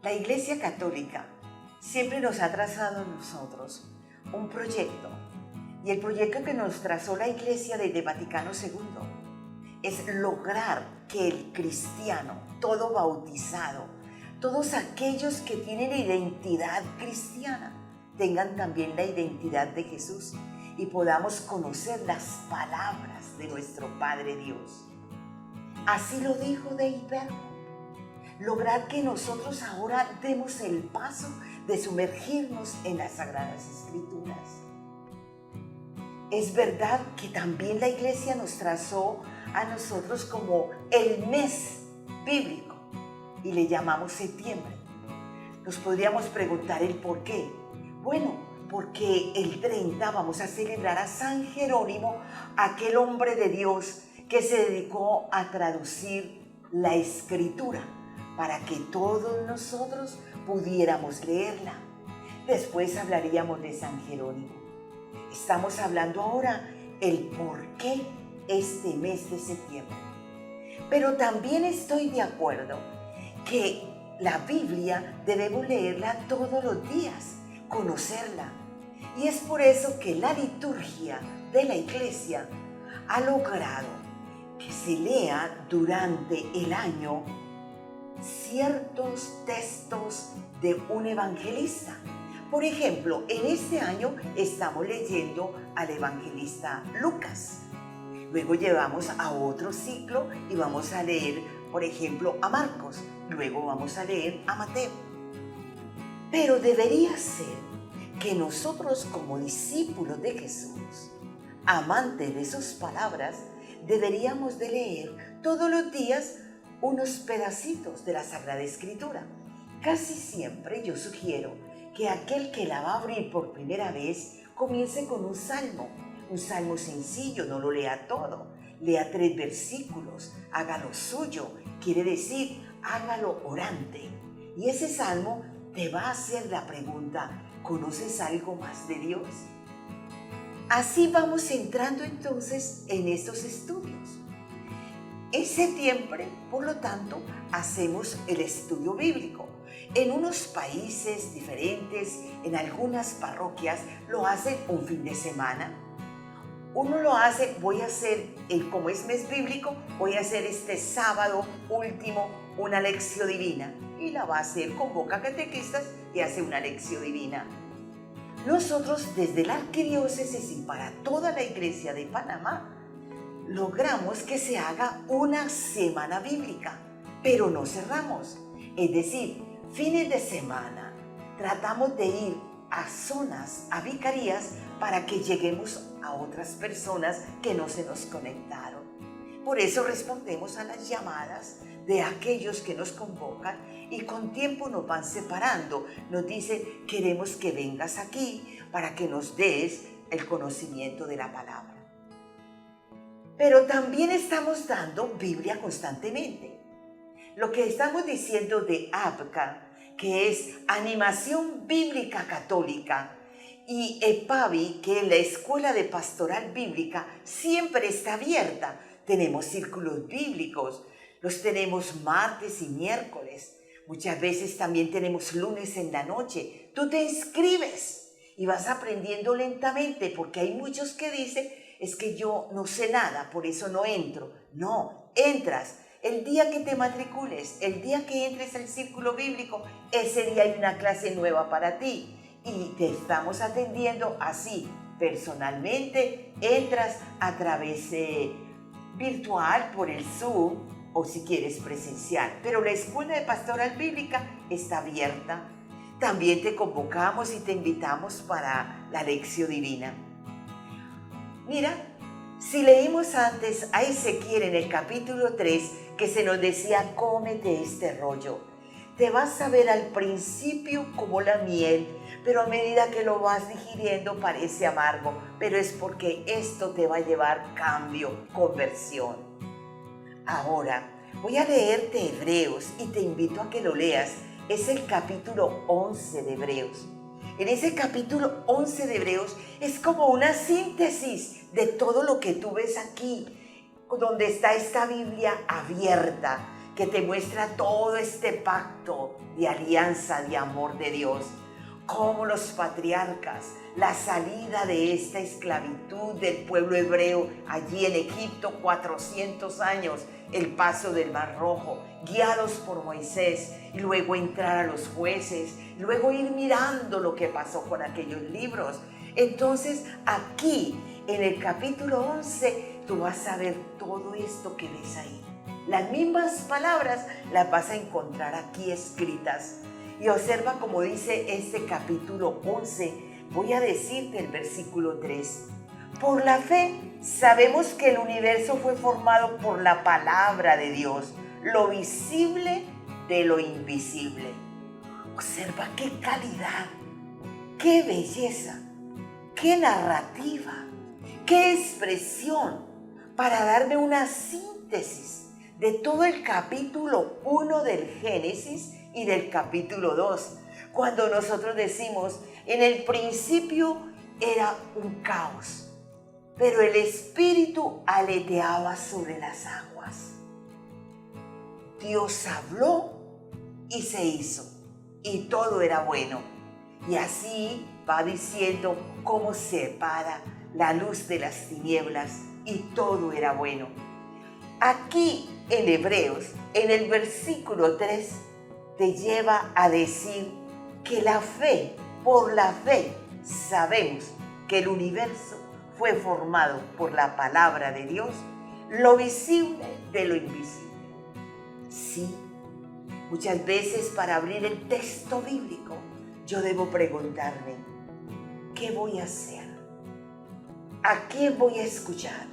La Iglesia Católica siempre nos ha trazado a nosotros un proyecto, y el proyecto que nos trazó la Iglesia desde Vaticano II es lograr que el cristiano, todo bautizado, todos aquellos que tienen identidad cristiana, tengan también la identidad de Jesús y podamos conocer las palabras de nuestro Padre Dios. Así lo dijo Dei Verbum. Lograr que nosotros ahora demos el paso de sumergirnos en las Sagradas Escrituras. Es verdad que también la Iglesia nos trazó a nosotros como el mes bíblico y le llamamos septiembre. Nos podríamos preguntar el por qué. Bueno, porque el 30 vamos a celebrar a San Jerónimo, aquel hombre de Dios que se dedicó a traducir la Escritura para que todos nosotros pudiéramos leerla. Después hablaríamos de San Jerónimo. Estamos hablando ahora el por qué este mes de septiembre. Pero también estoy de acuerdo que la Biblia debemos leerla todos los días, conocerla. Y es por eso que la liturgia de la Iglesia ha logrado que se lea durante el año ciertos textos de un evangelista. Por ejemplo, en este año estamos leyendo al evangelista Lucas. Luego llevamos a otro ciclo y vamos a leer, por ejemplo, a Marcos. Luego vamos a leer a Mateo. Pero debería ser que nosotros como discípulos de Jesús, amantes de sus palabras, deberíamos de leer todos los días unos pedacitos de la Sagrada Escritura. Casi siempre yo sugiero que aquel que la va a abrir por primera vez comience con un salmo sencillo, no lo lea todo, lea 3 versículos, hágalo suyo, quiere decir, hágalo orante. Y ese salmo te va a hacer la pregunta, ¿conoces algo más de Dios? Así vamos entrando entonces en estos estudios. En septiembre, por lo tanto, hacemos el estudio bíblico. En unos países diferentes, en algunas parroquias, lo hacen un fin de semana. Uno lo hace, como es mes bíblico, voy a hacer este sábado último una lección divina. Y la va a hacer, convoca catequistas y hace una lección divina. Nosotros, desde la Arquidiócesis y para toda la Iglesia de Panamá, logramos que se haga una semana bíblica, pero no cerramos. Es decir, fines de semana tratamos de ir a zonas, a vicarías, para que lleguemos a otras personas que no se nos conectaron. Por eso respondemos a las llamadas de aquellos que nos convocan y con tiempo nos van separando. Nos dicen, queremos que vengas aquí para que nos des el conocimiento de la palabra. Pero también estamos dando Biblia constantemente. Lo que estamos diciendo de ABCA, que es Animación Bíblica Católica, y EPABI, que es la Escuela de Pastoral Bíblica, siempre está abierta. Tenemos círculos bíblicos, los tenemos martes y miércoles. Muchas veces también tenemos lunes en la noche. Tú te inscribes y vas aprendiendo lentamente, porque hay muchos que dicen, es que yo no sé nada, por eso no entro. No, entras. El día que te matricules, el día que entres al círculo bíblico, ese día hay una clase nueva para ti. Y te estamos atendiendo así, personalmente. Entras a través virtual, por el Zoom, o si quieres presencial. Pero la Escuela de Pastoral Bíblica está abierta. También te convocamos y te invitamos para la lección divina. Mira, si leímos antes a Ezequiel en el capítulo 3, que se nos decía, cómete este rollo. Te vas a ver al principio como la miel, pero a medida que lo vas digiriendo parece amargo, pero es porque esto te va a llevar cambio, conversión. Ahora, voy a leerte Hebreos y te invito a que lo leas. Es el capítulo 11 de Hebreos. En ese capítulo 11 de Hebreos es como una síntesis de todo lo que tú ves aquí, donde está esta Biblia abierta, que te muestra todo este pacto de alianza, de amor de Dios. Cómo los patriarcas, la salida de esta esclavitud del pueblo hebreo allí en Egipto, 400 años, el paso del Mar Rojo, guiados por Moisés, y luego entrar a los jueces, luego ir mirando lo que pasó con aquellos libros. Entonces aquí en el capítulo 11 tú vas a ver todo esto que ves ahí. Las mismas palabras las vas a encontrar aquí escritas. Y observa como dice este capítulo 11. Voy a decirte el versículo 3. Por la fe sabemos que el universo fue formado por la palabra de Dios, lo visible de lo invisible. Observa qué calidad, qué belleza, qué narrativa, qué expresión para darme una síntesis de todo el capítulo 1 del Génesis y del capítulo 2, cuando nosotros decimos, en el principio era un caos, pero el Espíritu aleteaba sobre las aguas. Dios habló y se hizo, y todo era bueno. Y así va diciendo cómo separa la luz de las tinieblas, y todo era bueno. Aquí en Hebreos, en el versículo 3, te lleva a decir que por la fe, sabemos que el universo fue formado por la palabra de Dios, lo visible de lo invisible. Sí, muchas veces para abrir el texto bíblico, yo debo preguntarme, ¿qué voy a hacer? ¿A quién voy a escuchar?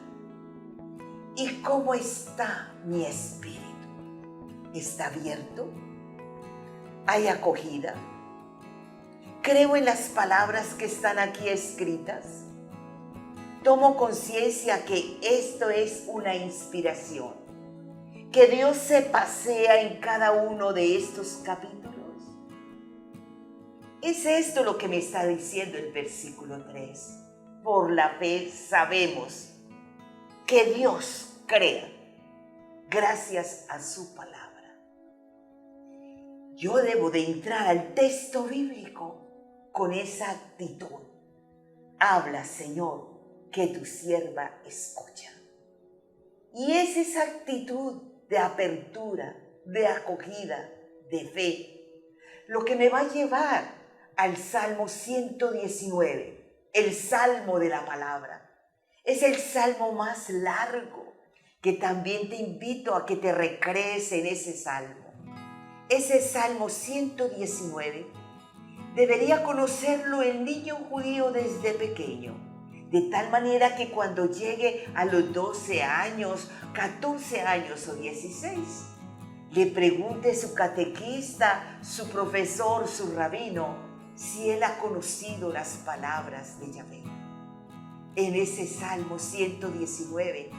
¿Y cómo está mi espíritu? ¿Está abierto? ¿Hay acogida? ¿Creo en las palabras que están aquí escritas? Tomo conciencia que esto es una inspiración, que Dios se pasea en cada uno de estos capítulos. Es esto lo que me está diciendo el versículo 3. Por la fe sabemos que Dios crea gracias a su palabra. Yo debo de entrar al texto bíblico con esa actitud. Habla, Señor, que tu sierva escucha. Y es esa actitud de apertura, de acogida, de fe, lo que me va a llevar al Salmo 119, el Salmo de la palabra. Es el salmo más largo, que también te invito a que te recrees en ese salmo. Ese Salmo 119 debería conocerlo el niño judío desde pequeño, de tal manera que cuando llegue a los 12 años, 14 años o 16, le pregunte su catequista, su profesor, su rabino, si él ha conocido las palabras de Yahvé. En ese Salmo 119,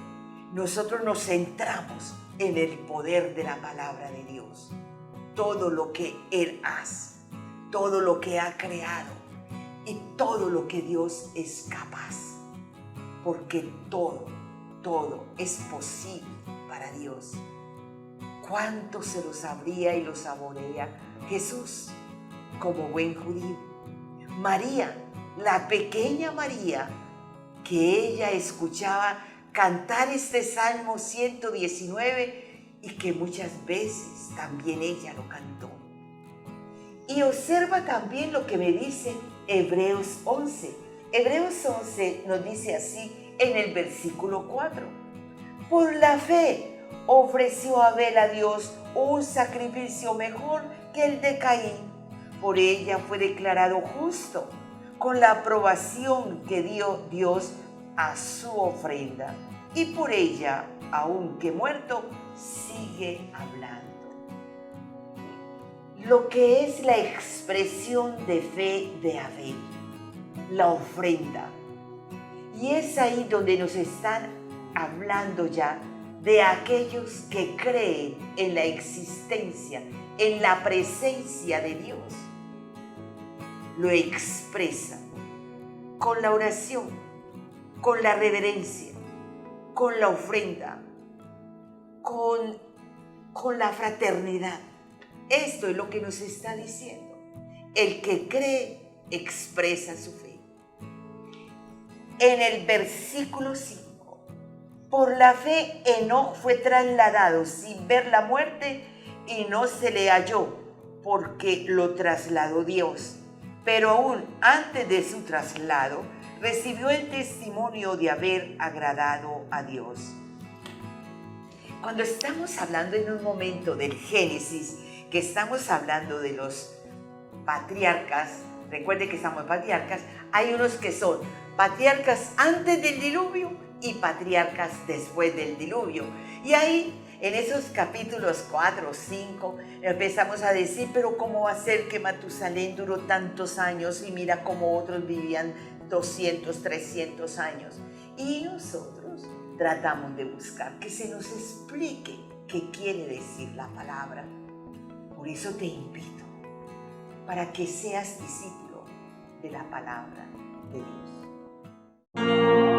nosotros nos centramos en el poder de la palabra de Dios. Todo lo que Él hace, todo lo que ha creado y todo lo que Dios es capaz. Porque todo es posible para Dios. ¿Cuánto se lo sabría y lo saborea Jesús como buen judío? María, la pequeña María, que ella escuchaba cantar este Salmo 119 y que muchas veces también ella lo cantó. Y observa también lo que me dice Hebreos 11. Hebreos 11 nos dice así en el versículo 4. Por la fe ofreció Abel a Dios un sacrificio mejor que el de Caín. Por ella fue declarado justo, con la aprobación que dio Dios a su ofrenda. Y por ella, aunque muerto, sigue hablando. Lo que es la expresión de fe de Abel, la ofrenda. Y es ahí donde nos están hablando ya de aquellos que creen en la existencia, en la presencia de Dios. Lo expresan con la oración, con la reverencia, con la ofrenda, con con la fraternidad. Esto es lo que nos está diciendo. El que cree expresa su fe. En el versículo 5, por la fe Enoc fue trasladado sin ver la muerte y no se le halló, porque lo trasladó Dios. Pero aún antes de su traslado, recibió el testimonio de haber agradado a Dios. Cuando estamos hablando en un momento del Génesis, que estamos hablando de los patriarcas, recuerde que estamos en patriarcas, hay unos que son patriarcas antes del diluvio y patriarcas después del diluvio. Y ahí, en esos capítulos 4 o 5, empezamos a decir, pero ¿cómo va a ser que Matusalén duró tantos años y mira cómo otros vivían 200, 300 años? Y nosotros tratamos de buscar que se nos explique qué quiere decir la palabra. Por eso te invito para que seas discípulo de la palabra de Dios.